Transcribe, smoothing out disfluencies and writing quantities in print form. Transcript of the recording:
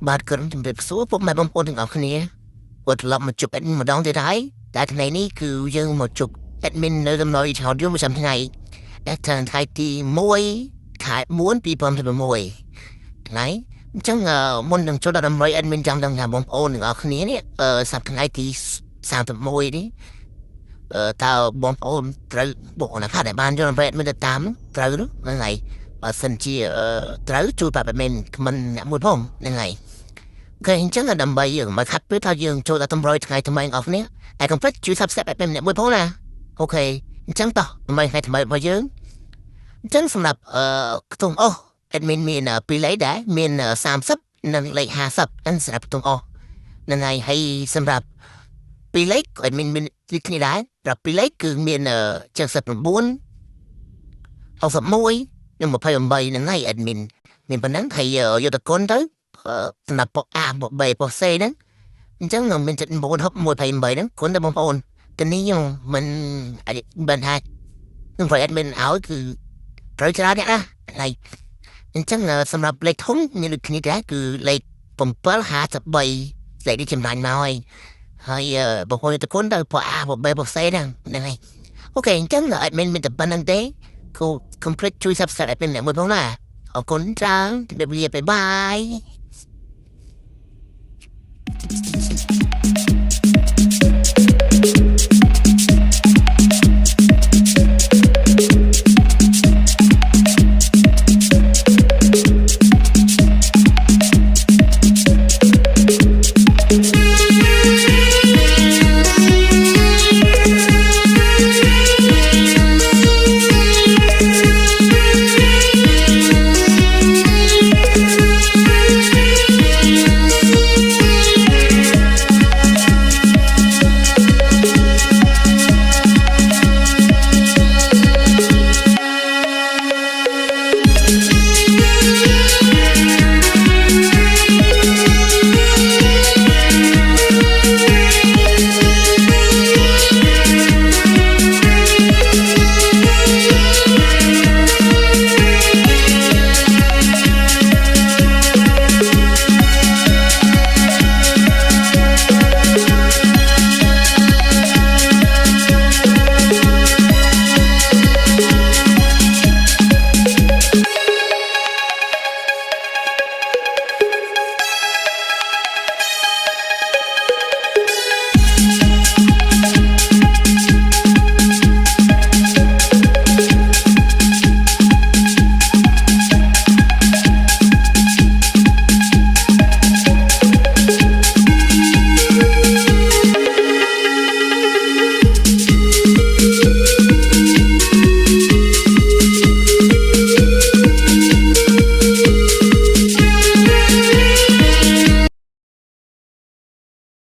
បាទគ្រាន់ជំរាបសួរពុកម៉ែបងប្អូនទាំងអស់គ្នាគាត់ត្រឡប់មកជួប admin ម្ដងទៀតហើយតែថ្ងៃនេះគឺយើងមកជួប admin នៅដំណើរឆោតយូរមួយថ្ងៃដែលថ្ងៃទី1ខែ4 2016ថ្ងៃអញ្ចឹងមុននឹងចូលដល់ដំណើរ admin ចាំដឹងថាបងប្អូនទាំងអស់គ្នានេះសប្តាហ៍ថ្ងៃទី31នេះតើបងប្អូនត្រូវបុគ្គលថាដែលបានយកដំណើរ admin ទៅតាមត្រូវហ្នឹងហើយបើសិនជាត្រូវជួយប្រាប់ admin មិនអ្នកមួយផងហ្នឹងហើយអូខេអញ្ចឹងដើម្បីយើងមកខាត់ពេលថាយើងចូលដល់តម្រុយថ្ងៃថ្មីអស់គ្នាហើយកុំភ្លេចជួយ subscribe ឲ្យអ្នកមួយផងណាអូខេអញ្ចឹងតោះដើម្បីថ្ងៃថ្មីរបស់យើងអញ្ចឹងសម្រាប់ខ្ទង់អស់ admin មាន2លេខដែរមាន30និងលេខ50ហ្នឹងសម្រាប់ខ្ទង់អស់ហ្នឹងហើយសម្រាប់2លេខ admin មានទីគ្នាដែរប្រាប់2លេខគឺមាន79 61និង28ហ្នឹងហើយ admin មានប៉ុណ្ណឹងហើយយកទៅគុណទៅសម្រាប់ប៉ុក A ប៉ុក B ប៉ុក C ហ្នឹងអញ្ចឹងមានចិត្ត96128ហ្នឹងគុណទៅបងប្អូនទៅនេះខ្ញុំមិនអាចបានថានឹងប្រយ័ត្នមានឲ្យគឺត្រូវច្រើនអ្នកណាហើយអញ្ចឹងសម្រាប់លេខធំមានដូចគ្នាដែរគឺលេខ753លេខនេះចំណាញ់មកហើយបងប្អូនទៅគុណទៅប៉ុក A ប៉ុក B ប៉ុក C ហ្នឹងហើយអូខេអញ្ចឹង admin មានតែប៉ុណ្្នឹងទេកុំភ្លេចជួយ subscribe ឲ្យអ្នកមួយផងណាអរគុណច្រើនជម្រាបលាបាយបាយ